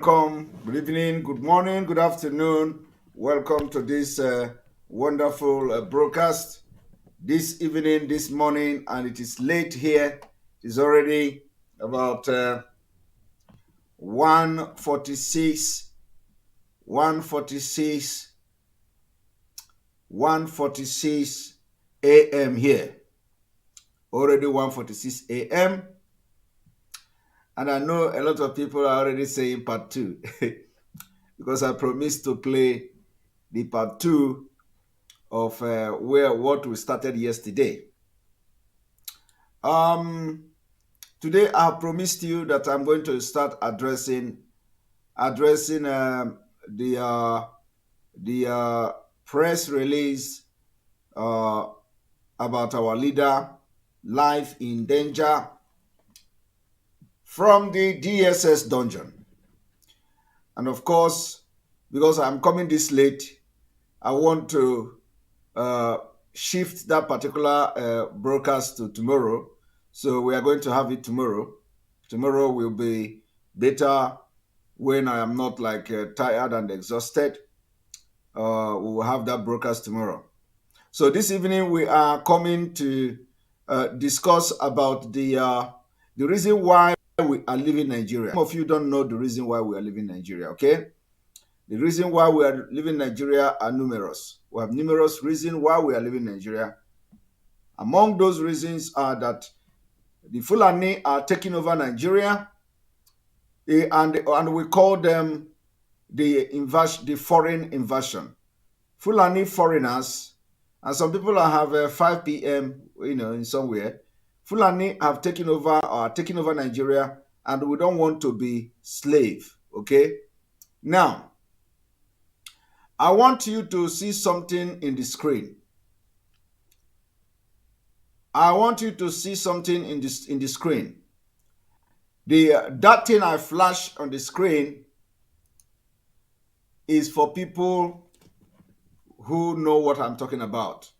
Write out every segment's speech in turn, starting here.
Welcome, good evening, good morning, good afternoon. Welcome to this wonderful broadcast this evening, this morning, and it is late here. It's already about 1:46, 1:46, 1:46 a.m. here. Already 1:46 a.m. And I know a lot of people are already saying part two because I promised to play the part two of where what we started yesterday. Um, Today I have promised you that I'm going to start addressing the press release uh, about our leader life in danger from the DSS dungeon. And of course, because I'm coming this late, I want to uh, shift that particular broadcast to tomorrow. So we are going to have it tomorrow. Tomorrow will be better when I am not like tired and exhausted. We will have that broadcast tomorrow. So this evening we are coming to discuss about the reason why we are leaving Nigeria. Some of you don't know the reason why we are leaving Nigeria. Okay, the reason why we are leaving Nigeria are numerous. We have numerous reasons why we are leaving Nigeria. Among those reasons are that the Fulani are taking over Nigeria, and we call them the foreign invasion. Fulani foreigners, and some people have 5 p.m. In somewhere. Fulani have taken over or are taking over Nigeria, and we don't want to be slave. Okay, now I want you to see something in the screen. I want you to see something in the screen. That thing I flash on the screen is for people who know what I'm talking about.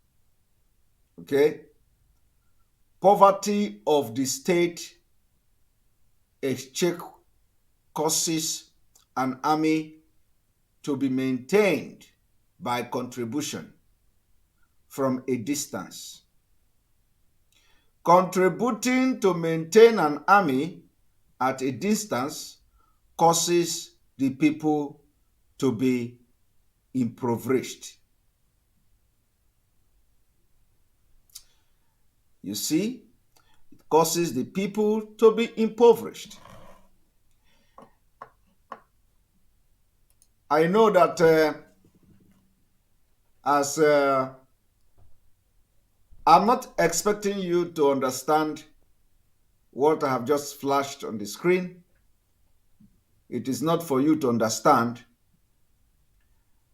Okay? Poverty of the state exchequer causes an army to be maintained by contribution from a distance. Contributing to maintain an army at a distance causes the people to be impoverished. You see, it causes the people to be impoverished. I know that as I'm not expecting you to understand what I have just flashed on the screen. It is not for you to understand.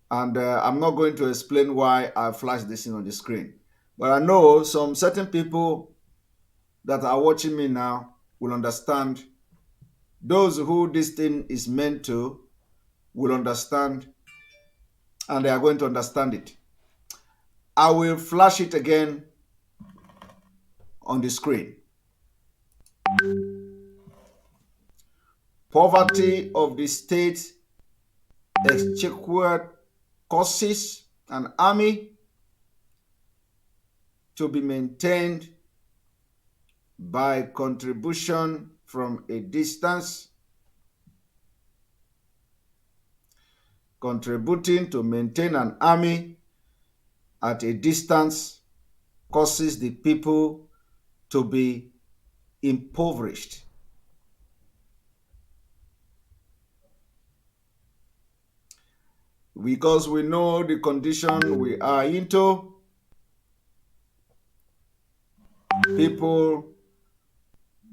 And I'm not going to explain why I flashed this in on the screen. But I know some certain people that are watching me now will understand. Those who this thing is meant to will understand, and they are going to understand it. I will flash it again on the screen. Poverty of the state exchequer causes an army to be maintained by contribution from a distance. Contributing to maintain an army at a distance causes the people to be impoverished. Because we know the condition we are into, people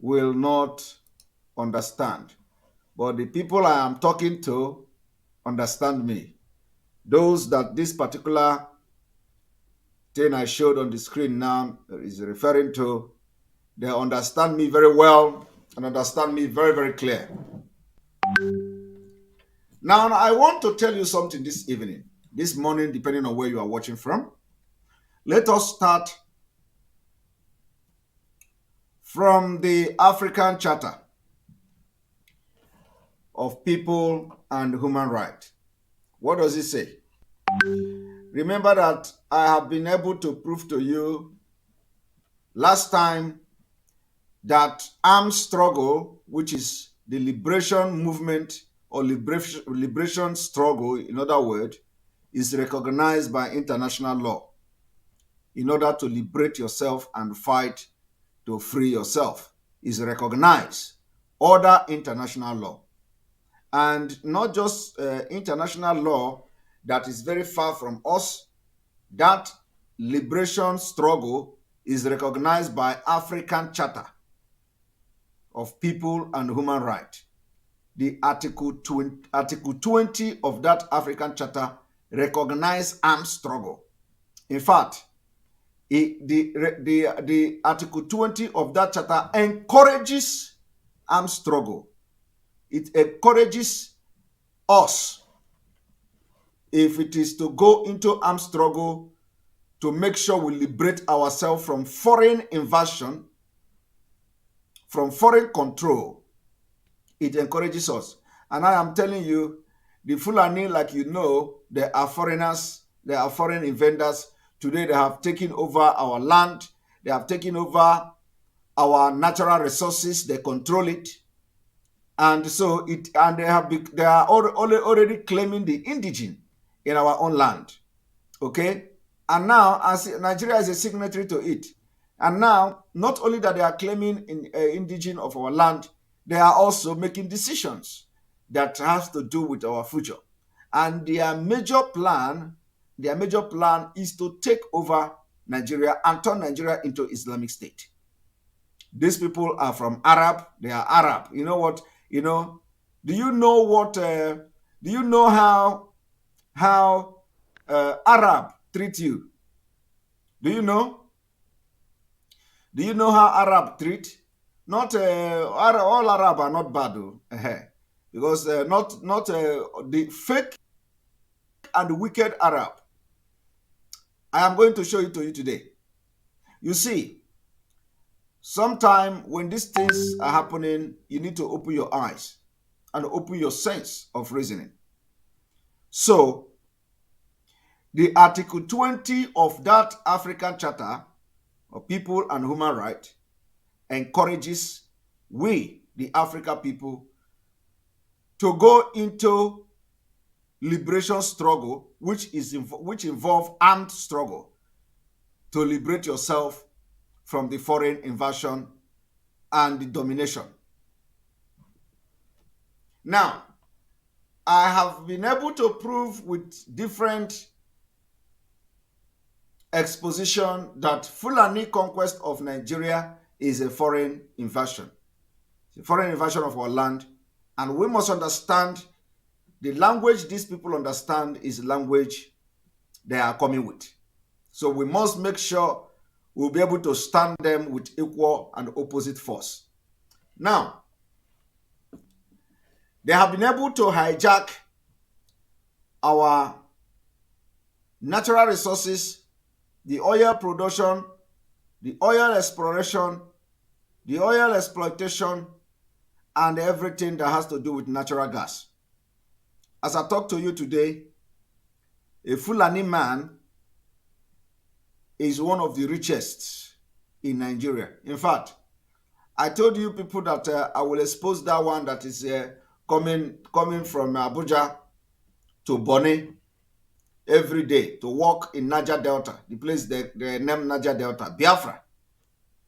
will not understand. But the people I am talking to understand me. Those that this particular thing I showed on the screen now is referring to, they understand me very well and understand me very, very clear. Now, I want to tell you something this evening, this morning, depending on where you are watching from. Let us start from the African Charter. of People and Human Rights. What does it say? Remember that I have been able to prove to you last time that armed struggle, which is the liberation movement or liberation struggle, in other words, is recognized by international law in order to liberate yourself and fight to free yourself, is recognized under international law. And not just international law that is very far from us, that liberation struggle is recognized by African Charter of People and Human Rights. The Article 20 of that African Charter recognize armed struggle. In fact, the Article 20 of that charter encourages armed struggle. It encourages us, if it is to go into armed struggle, to make sure we liberate ourselves from foreign invasion, from foreign control. It encourages us. And I am telling you, the Fulani, like you know, they are foreigners, they are foreign invaders. Today they have taken over our land, they have taken over our natural resources, they control it. And so they are already claiming the indigene in our own land. Okay? And now, as Nigeria is a signatory to it, and now, not only that they are claiming indigene of our land, they are also making decisions that has to do with our future. And their major plan is to take over Nigeria and turn Nigeria into Islamic State. These people are from Arab. They are Arab. You know what? You know. Do you know what? Do you know how Arab treat you? Do you know? Do you know how Arab treat? Not all Arab are not bad, because not the fake and wicked Arab. I am going to show it to you today. You see, sometime when these things are happening, you need to open your eyes and open your sense of reasoning. So, the Article 20 of that African Charter of People and Human Rights encourages we, the African people, to go into liberation struggle, which involve armed struggle, to liberate yourself from the foreign invasion and the domination. Now, I have been able to prove with different exposition that Fulani conquest of Nigeria is a foreign invasion. It's a foreign invasion of our land, and we must understand the language these people understand is the language they are coming with. So we must make sure we'll be able to stand them with equal and opposite force. Now, they have been able to hijack our natural resources, the oil production, the oil exploration, the oil exploitation, and everything that has to do with natural gas. As I talk to you today, a Fulani man is one of the richest in Nigeria. In fact, I told you people that I will expose that one that is coming from Abuja to Bonny every day to work in Niger Delta, the place they name Niger Delta, Biafra.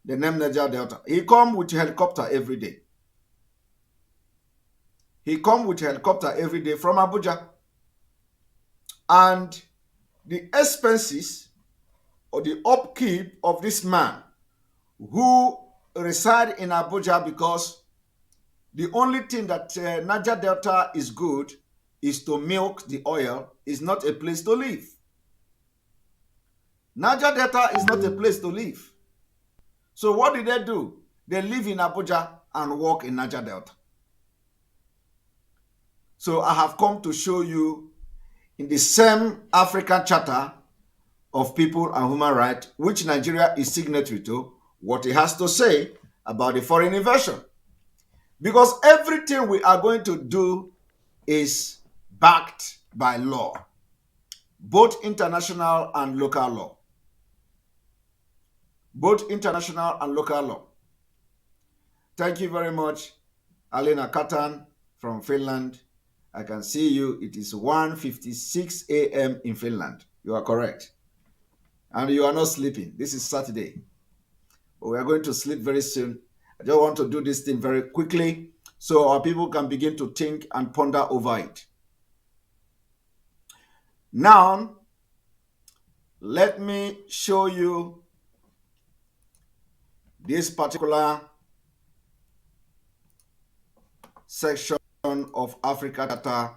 They name Niger Delta. He come with helicopter every day. He come with helicopter every day from Abuja. And the expenses or the upkeep of this man who reside in Abuja, because the only thing that Niger Delta is good is to milk the oil, is not a place to live. Niger Delta is not a place to live. So what did they do? They live in Abuja and work in Niger Delta. So I have come to show you in the same African Charter of People and Human Rights, which Nigeria is signatory to, what it has to say about the foreign invasion. Because everything we are going to do is backed by law, both international and local law. Both international and local law. Thank you very much, Alina Katan from Finland. I can see you. It is 1:56 a.m. in Finland. You are correct. And you are not sleeping. This is Saturday. We are going to sleep very soon. I just want to do this thing very quickly so our people can begin to think and ponder over it. Now, let me show you this particular section of Africa Charter,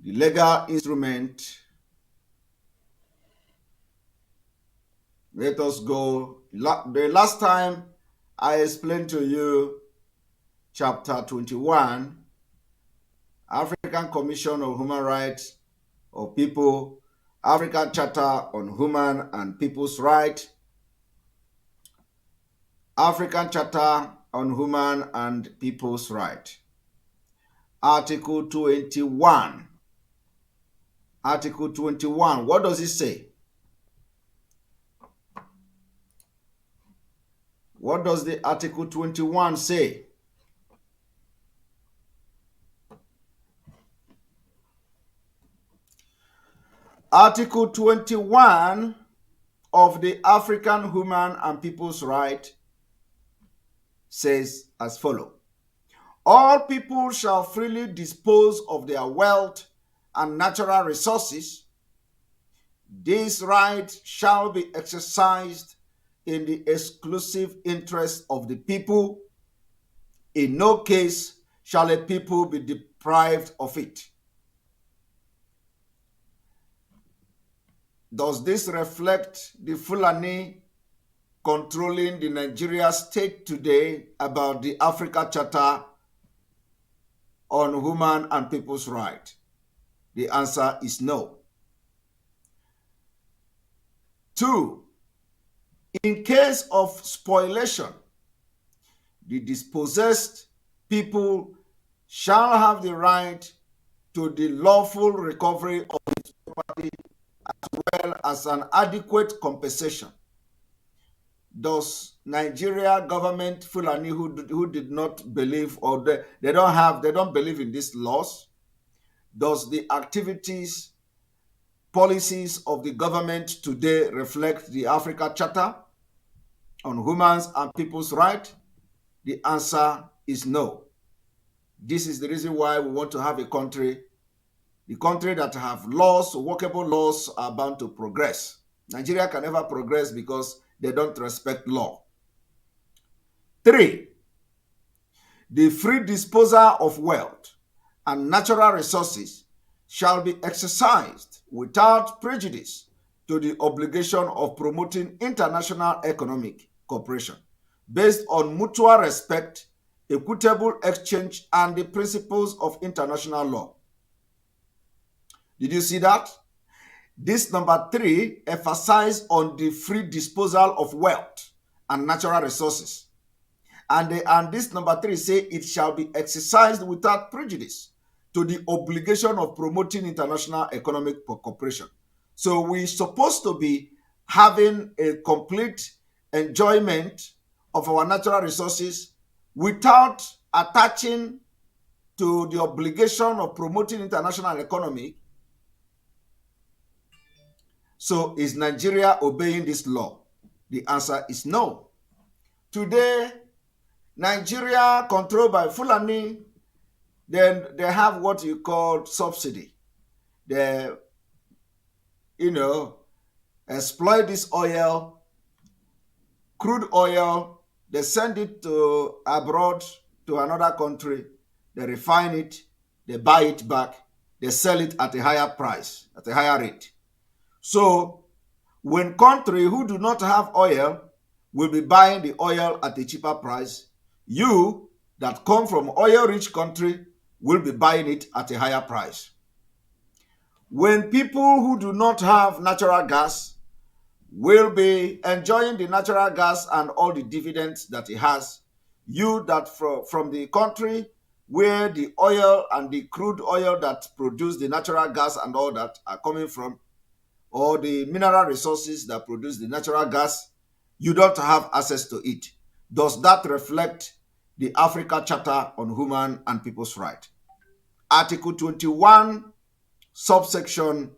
the legal instrument. Let us go. The last time I explained to you chapter 21, African Commission on Human Rights of People, African Charter on Human and People's Rights, African Charter on Human and People's Rights. Article 21. Article 21. What does it say? What does the Article 21 say? Article 21 of the African Human and People's Rights says as follows. All people shall freely dispose of their wealth and natural resources. These rights shall be exercised in the exclusive interest of the people. In no case shall a people be deprived of it. Does this reflect the Fulani controlling the Nigeria state today about the Africa Charter on Human and People's Rights? The answer is no. 2. In case of spoliation, the dispossessed people shall have the right to the lawful recovery of its property as well as an adequate compensation. Does Nigeria government Fulani who did not believe, or they don't believe in these laws? Does the activities, policies of the government today reflect the Africa Charter on Human and People's Rights? The answer is no. This is the reason why we want to have a country. The country that have laws, workable laws, are bound to progress. Nigeria can never progress because they don't respect law. 3. The free disposal of wealth and natural resources shall be exercised without prejudice to the obligation of promoting international economic cooperation based on mutual respect, equitable exchange, and the principles of international law. Did you see that? This number 3 emphasizes on the free disposal of wealth and natural resources. And this number 3 say it shall be exercised without prejudice to the obligation of promoting international economic cooperation. So we're supposed to be having a complete enjoyment of our natural resources without attaching to the obligation of promoting international economy. So is Nigeria obeying this law? The answer is no. Today, Nigeria controlled by Fulani, then they have what you call subsidy. They, exploit this oil, crude oil, they send it to abroad to another country, they refine it, they buy it back, they sell it at a higher price, at a higher rate. So when countries who do not have oil will be buying the oil at a cheaper price, you that come from oil-rich country will be buying it at a higher price. When people who do not have natural gas will be enjoying the natural gas and all the dividends that it has. You that from the country where the oil and the crude oil that produce the natural gas and all that are coming from, or the mineral resources that produce the natural gas, you don't have access to it. Does that reflect the Africa Charter on Human and People's Rights? Article 21, subsection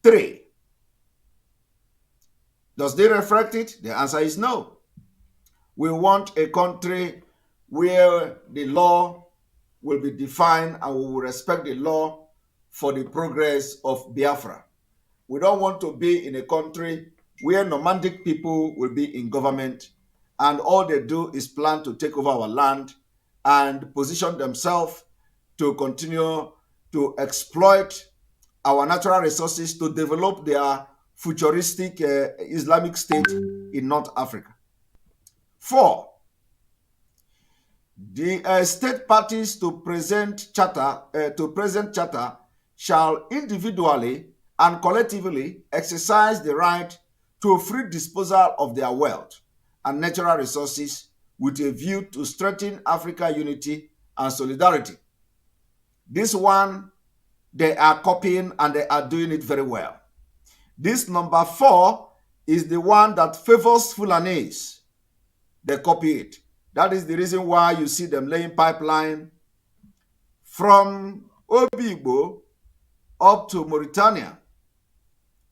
3. Does they reflect it? The answer is no. We want a country where the law will be defined and we will respect the law for the progress of Biafra. We don't want to be in a country where nomadic people will be in government and all they do is plan to take over our land and position themselves to continue to exploit our natural resources to develop their futuristic Islamic state in North Africa. 4. The state parties to present charter shall individually and collectively exercise the right to free disposal of their wealth and natural resources with a view to strengthen Africa unity and solidarity. This one, they are copying and they are doing it very well. This number 4 is the one that favors Fulanis. They copy it. That is the reason why you see them laying pipeline from Obigbo up to Mauritania.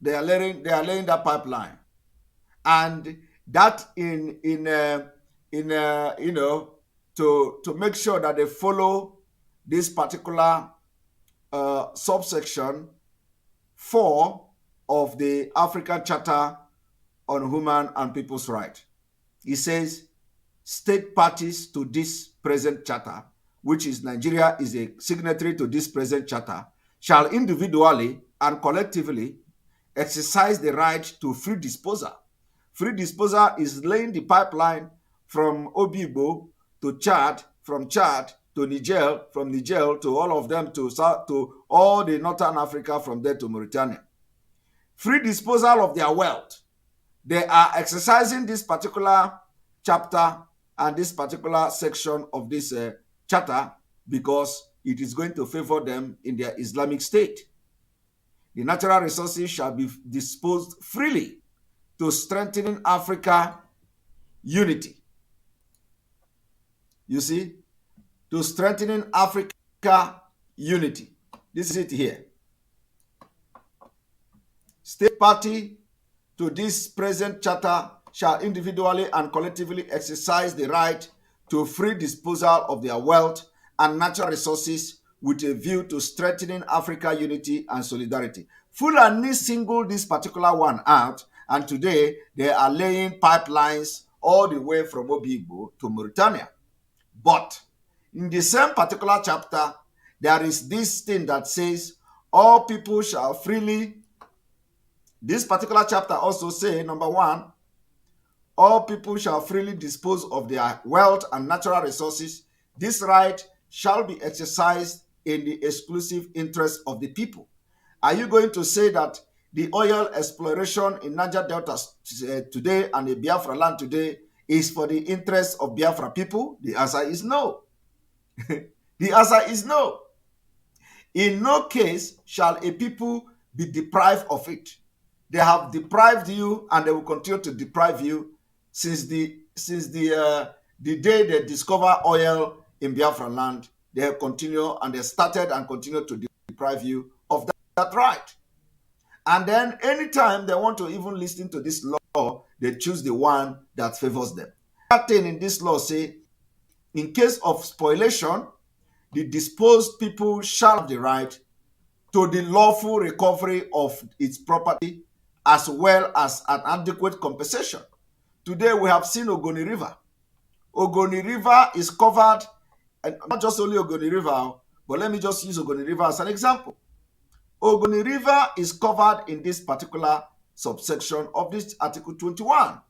They are laying that pipeline, and that to make sure that they follow this particular subsection 4 of the African Charter on Human and People's Rights. It says state parties to this present charter, which is Nigeria is a signatory to this present charter, shall individually and collectively exercise the right to free disposal. Free disposal is laying the pipeline from Obibo to Chad, from Chad to Niger, from Niger to all of them to all the Northern Africa, from there to Mauritania. Free disposal of their wealth. They are exercising this particular chapter and this particular section of this charter because it is going to favor them in their Islamic state. The natural resources shall be disposed freely to strengthening Africa unity. You see, to strengthening Africa unity. This is it here. State party to this present charter shall individually and collectively exercise the right to free disposal of their wealth and natural resources with a view to strengthening Africa unity and solidarity. Fulani singled this particular one out, and today they are laying pipelines all the way from Obigbo to Mauritania. But in the same particular chapter, there is this thing that says all people shall freely. This particular chapter also says, number 1, all people shall freely dispose of their wealth and natural resources. This right shall be exercised in the exclusive interest of the people. Are you going to say that the oil exploration in Niger Delta today and the Biafra land today is for the interest of Biafra people? The answer is no. The answer is no. In no case shall a people be deprived of it. They have deprived you and they will continue to deprive you since the day they discover oil in Biafra land. They have continued and they started and continue to deprive you of that right. And then anytime they want to even listen to this law, they choose the one that favors them. That thing in this law say, in case of spoliation, the disposed people shall have the right to the lawful recovery of its property as well as an adequate compensation. Today we have seen Ogoni River. Ogoni River is covered, and not just only Ogoni River, but let me just use Ogoni River as an example. Ogoni River is covered in this particular subsection of this Article 21.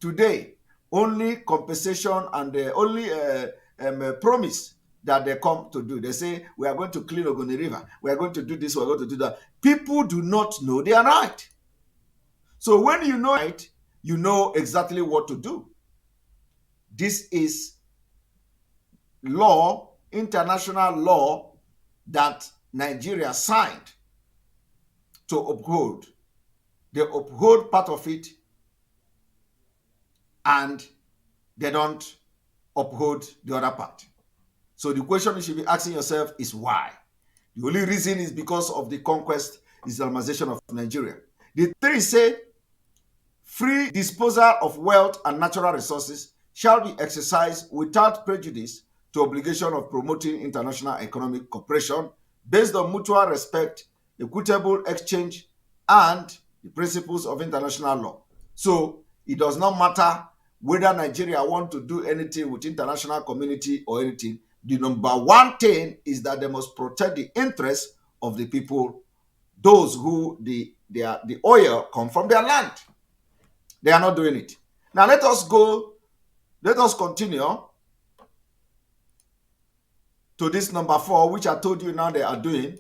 Today, only compensation and the only promise that they come to do. They say, we are going to clean Ogoni River. We are going to do this, we are going to do that. People do not know their right. So when you know it, you know exactly what to do. This is law, international law that Nigeria signed to uphold. They uphold part of it and they don't uphold the other part. So the question you should be asking yourself is why? The only reason is because of the conquest, Islamization of Nigeria. The three say free disposal of wealth and natural resources shall be exercised without prejudice to obligation of promoting international economic cooperation based on mutual respect, equitable exchange, and the principles of international law. So it does not matter whether Nigeria want to do anything with international community or anything. The number one thing is that they must protect the interests of the people, those who the oil come from their land. They are not doing it. Now let us continue to this number 4, which I told you now they are doing.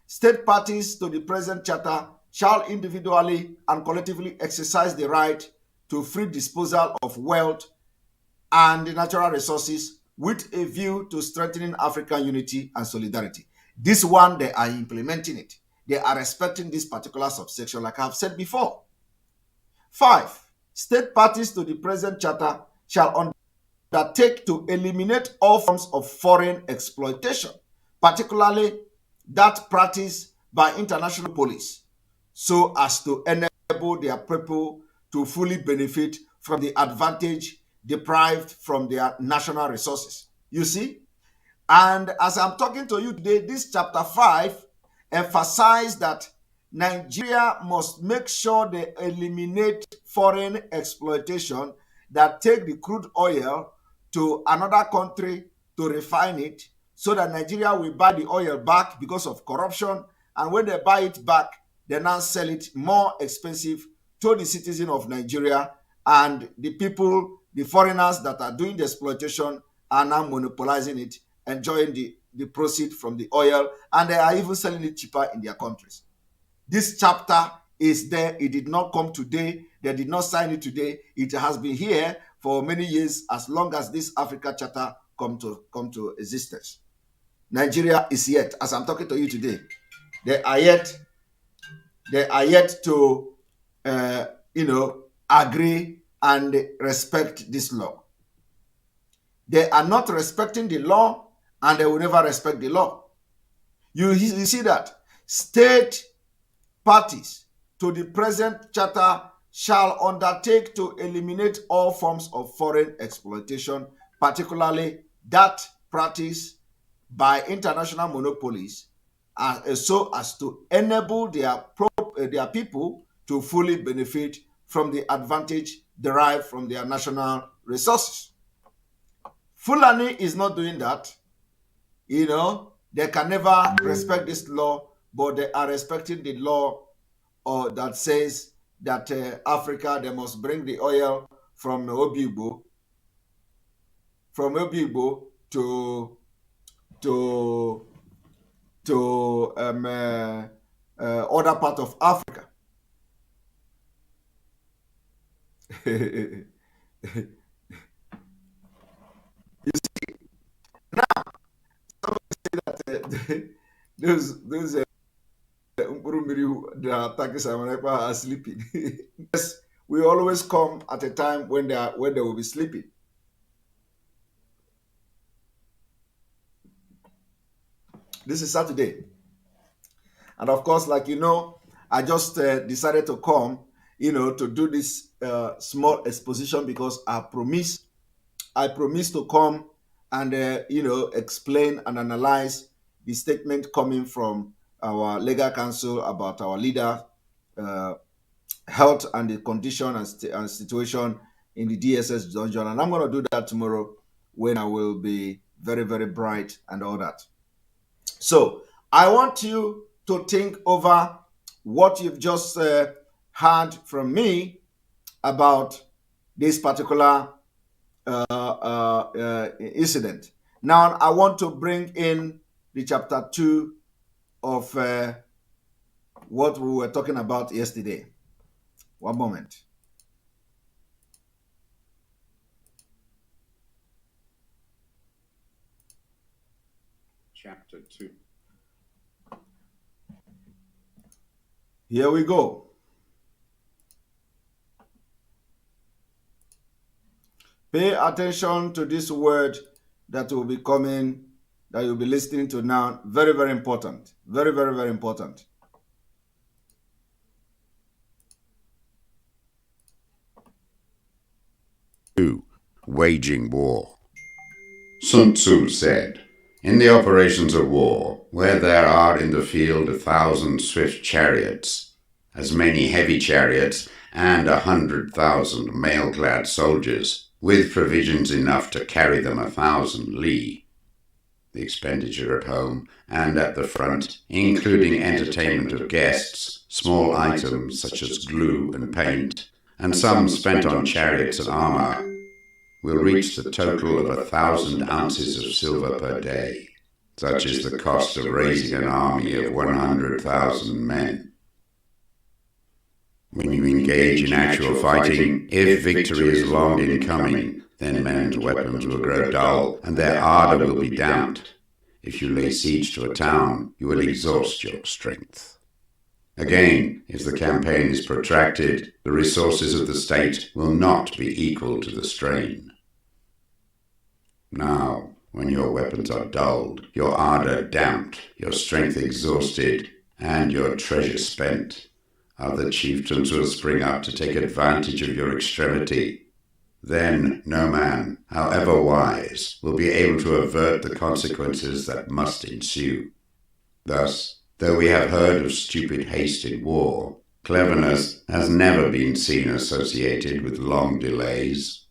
State parties to the present charter shall individually and collectively exercise the right to free disposal of wealth and the natural resources with a view to strengthening African unity and solidarity. This one, they are implementing it. They are respecting this particular subsection, like I've said before. 5. State parties to the present charter shall undertake to eliminate all forms of foreign exploitation, particularly that practiced by international police, so as to enable their people to fully benefit from the advantage deprived from their national resources. You see? And as I'm talking to you today, this chapter 5 emphasizes that Nigeria must make sure they eliminate foreign exploitation that take the crude oil to another country to refine it, so that Nigeria will buy the oil back because of corruption. And when they buy it back, they now sell it more expensive to the citizen of Nigeria, and the people, the foreigners that are doing the exploitation are now monopolizing it, enjoying the proceed from the oil, and they are even selling it cheaper in their countries. This chapter is there. It did not come today. They did not sign it today. It has been here for many years, as long as this Africa Charter come to existence. Nigeria is yet, as I'm talking to you today, they are yet to agree and respect this law. They are not respecting the law, and they will never respect the law. You see that state parties to the present charter shall undertake to eliminate all forms of foreign exploitation, particularly that practiced by international monopolies, so as to enable their people to fully benefit from the advantage derived from their national resources. Fulani is not doing that. They can never respect this law, but they are respecting the law that says that Africa, they must bring the oil from Obibo, to other part of Africa. You see, now somebody say that those the attackers are sleeping. Yes, we always come at a time when they will be sleeping. This is Saturday, and of course, like I just decided to come, to do this small exposition, because I promised to come and explain and analyze the statement coming from our legal counsel about our leader health and the condition and situation in the DSS dungeon. And I'm going to do that tomorrow, when I will be very, very bright and all that. So I want you to think over what you've just heard from me about this particular incident. Now I want to bring in the chapter 2 of what we were talking about yesterday. One moment. Chapter 2. Here we go. Pay attention to this word that will be coming, that you'll be listening to now. Very, very important. Very, very, very important. Waging war. Sun Tzu said, "In the operations of war, where there are in the field 1,000 swift chariots, as many heavy chariots, and 100,000 mail-clad soldiers, with provisions enough to carry them 1,000 li, the expenditure at home and at the front, including entertainment of guests, small items such as glue and paint, and some spent on chariots and armor, will reach the total of 1,000 ounces of silver per day. Such is the cost of raising an army of 100,000 men. When you engage in actual fighting, if victory is long in coming, then men's weapons will grow dull, and their ardor will be damped. If you lay siege to a town, you will exhaust your strength. Again, if the campaign is protracted, the resources of the state will not be equal to the strain. Now, when your weapons are dulled, your ardor damped, your strength exhausted, and your treasure spent, other chieftains will spring up to take advantage of your extremity. Then no man, however wise, will be able to avert the consequences that must ensue. Thus, though we have heard of stupid haste in war, cleverness has never been seen associated with long delays.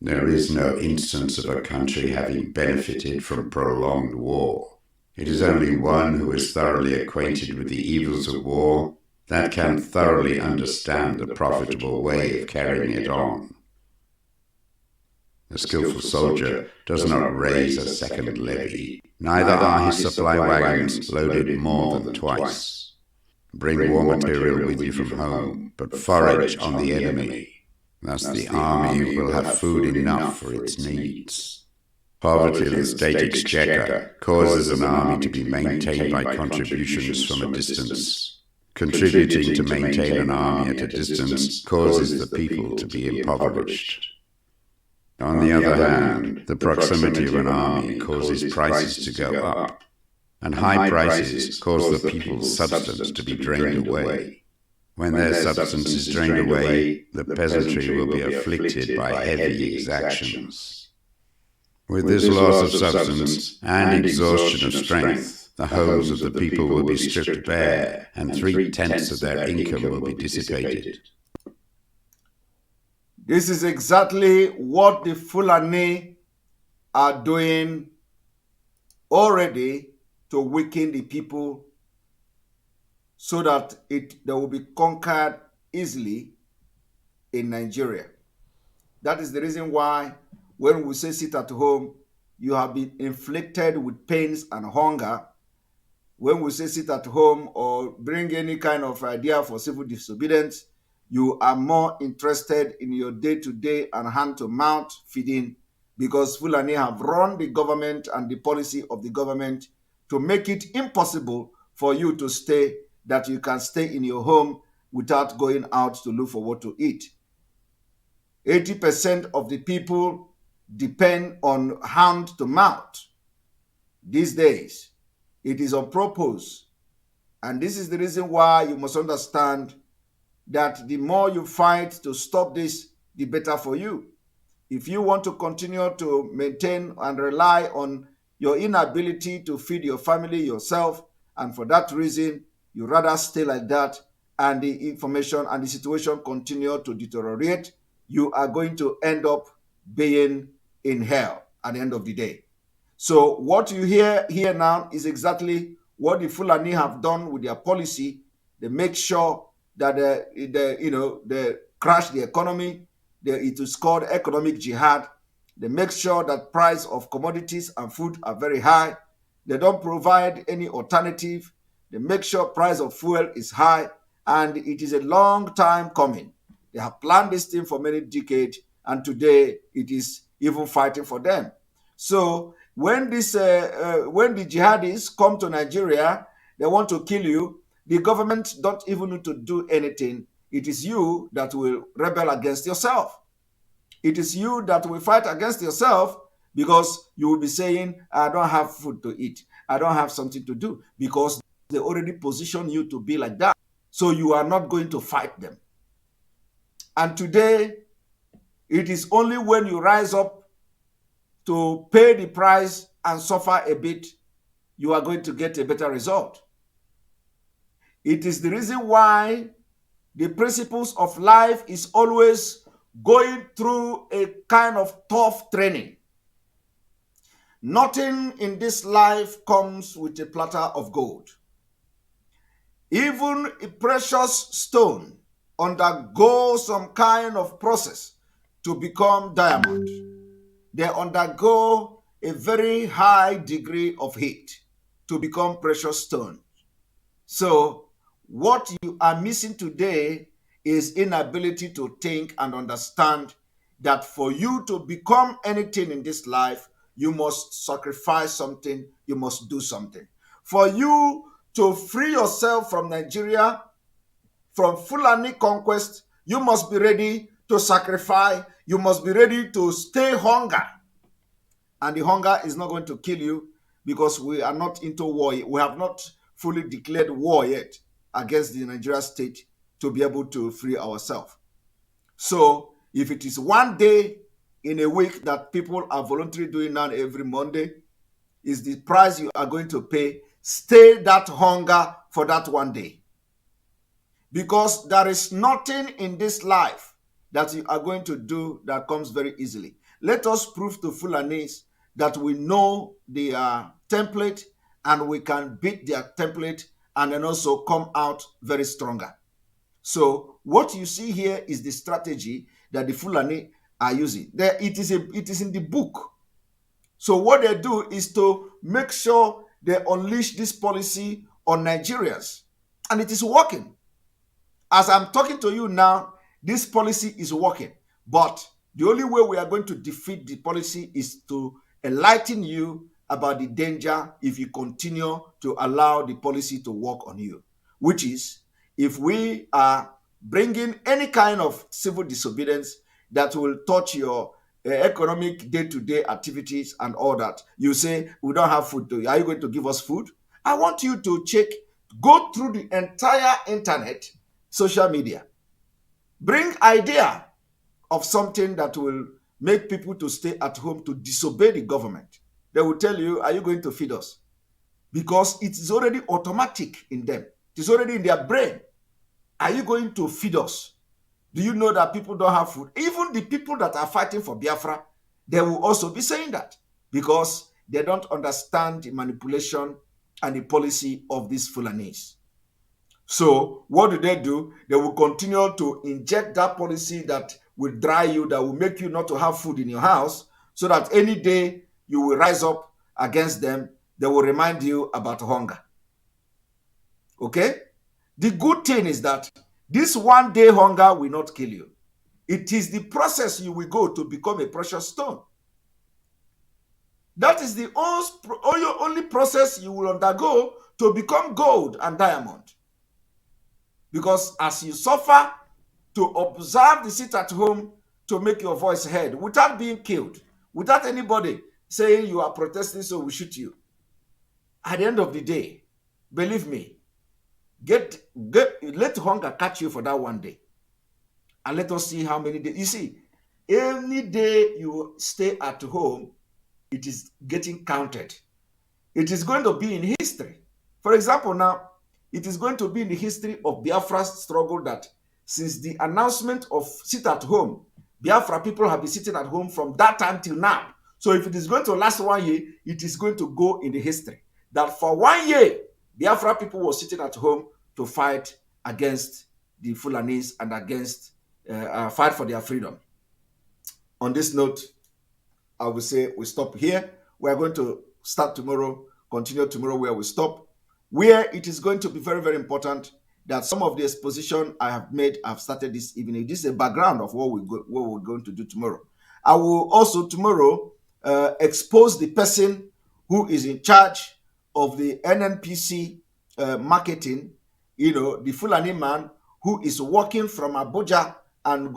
There is no instance of a country having benefited from prolonged war. It is only one who is thoroughly acquainted with the evils of war that can thoroughly understand the profitable way of carrying it on. A skillful soldier does not raise a second levy, neither are his supply wagons loaded more than twice. Bring war material with you from home, but forage on the enemy. Thus the army will have food enough for its needs. Poverty of the state exchequer causes an army to be maintained by contributions from a distance. Contributing to maintain an army at a distance causes the people to be impoverished. On the other hand, the proximity of an army causes prices to go up, and high prices cause the people's substance to be drained away. When their substance is drained away, the peasantry will be afflicted by heavy exactions. With this loss of substance and exhaustion of strength, the homes of the people will be stripped bare, and 3/10 of their income will be dissipated. This is exactly what the Fulani are doing already to weaken the people so that they will be conquered easily in Nigeria. That is the reason why when we say sit at home, you have been inflicted with pains and hunger. When we say sit at home or bring any kind of idea for civil disobedience, you are more interested in your day-to-day and hand-to-mouth feeding, because Fulani have run the government and the policy of the government to make it impossible for you to stay, that you can stay in your home without going out to look for what to eat. 80% of the people depend on hand to mouth these days. It is on purpose. And this is the reason why you must understand that the more you fight to stop this, the better for you. If you want to continue to maintain and rely on your inability to feed your family yourself, and for that reason, you rather stay like that, and the information and the situation continue to deteriorate, you are going to end up being in hell at the end of the day. So what you hear here now is exactly what the Fulani have done with their policy. They make sure that they crash the economy. It is called economic jihad. They make sure that price of commodities and food are very high. They don't provide any alternative. They make sure price of fuel is high, and it is a long time coming. They have planned this thing for many decades, and today it is even fighting for them. So when when the jihadis come to Nigeria, they want to kill you. The government don't even need to do anything. It is you that will rebel against yourself. It is you that will fight against yourself because you will be saying, I don't have food to eat. I don't have something to do because they already position you to be like that. So you are not going to fight them. And today, it is only when you rise up to pay the price and suffer a bit, you are going to get a better result. It is the reason why the principles of life is always going through a kind of tough training. Nothing in this life comes with a platter of gold. Even a precious stone undergoes some kind of process to become diamond. They undergo a very high degree of heat to become precious stone. So what you are missing today is inability to think and understand that for you to become anything in this life, you must sacrifice something, you must do something. For you to free yourself from Nigeria, from Fulani conquest, you must be ready to sacrifice, you must be ready to stay hunger. And the hunger is not going to kill you because we are not into war. We have not fully declared war yet against the Nigeria state to be able to free ourselves. So if it is one day in a week that people are voluntarily doing now every Monday, is the price you are going to pay. Stay that hunger for that one day. Because there is nothing in this life that you are going to do that comes very easily. Let us prove to Fulanis that we know their template and we can beat their template and then also come out very stronger. So what you see here is the strategy that the Fulani are using. It is in the book. So what they do is to make sure they unleash this policy on Nigerians. And it is working. As I'm talking to you now, this policy is working. But the only way we are going to defeat the policy is to enlighten you about the danger if you continue to allow the policy to work on you, which is if we are bringing any kind of civil disobedience that will touch your economic day-to-day activities and all that, you say, we don't have food. Are you going to give us food? I want you to go through the entire internet, social media, bring idea of something that will make people to stay at home to disobey the government. They will tell you, are you going to feed us? Because it is already automatic in them. It is already in their brain. Are you going to feed us? Do you know that people don't have food? Even the people that are fighting for Biafra, they will also be saying that because they don't understand the manipulation and the policy of these Fulanis. So what do? They will continue to inject that policy that will dry you, that will make you not to have food in your house, so that any day you will rise up against them, they will remind you about hunger. Okay? The good thing is that this one day hunger will not kill you. It is the process you will go to become a precious stone. That is the only process you will undergo to become gold and diamond. Because as you suffer to observe the sit at home to make your voice heard without being killed, without anybody saying you are protesting so we shoot you, at the end of the day, believe me, let hunger catch you for that one day. And let us see how many days. You see, any day you stay at home, it is getting counted. It is going to be in history. For example, now, it is going to be in the history of Biafra's struggle that since the announcement of sit at home, Biafra people have been sitting at home from that time till now. So if it is going to last 1 year, it is going to go in the history. That for 1 year, Biafra people were sitting at home to fight against the Fulanis and against fight for their freedom. On this note, I will say we stop here. We are going to start tomorrow, continue tomorrow where we stop, where it is going to be very, very important that some of the exposition I have made, I've started this evening. This is a background of what we're going to do tomorrow. I will also tomorrow expose the person who is in charge of the NNPC marketing, the Fulani man who is working from Abuja and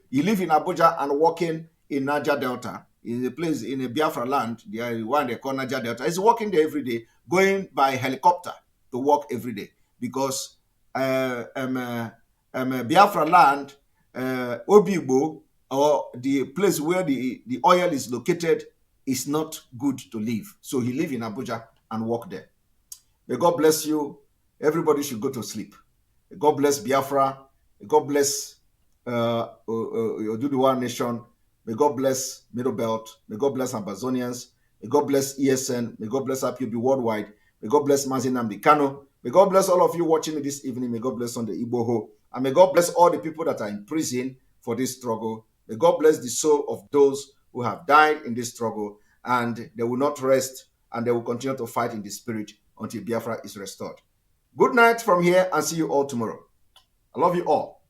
he live in Abuja and working in Niger Delta, in a place in a Biafra land, the one they call Niger Delta. He's working there every day, going by helicopter to work every day because Biafra land, Obigbo, or the place where the oil is located, is not good to live. So he live in Abuja and work there. May God bless you. Everybody should go to sleep. May God bless Biafra. May God bless Oduduwa Nation. May God bless Middle Belt. May God bless Amazonians. May God bless ESN. May God bless IPOB worldwide. May God bless Mazi Nnamdi Kanu. May God bless all of you watching me this evening. May God bless on the Igboho. And may God bless all the people that are in prison for this struggle. May God bless the soul of those who have died in this struggle, and they will not rest, and they will continue to fight in the spirit until Biafra is restored. Good night from here, and see you all tomorrow. I love you all.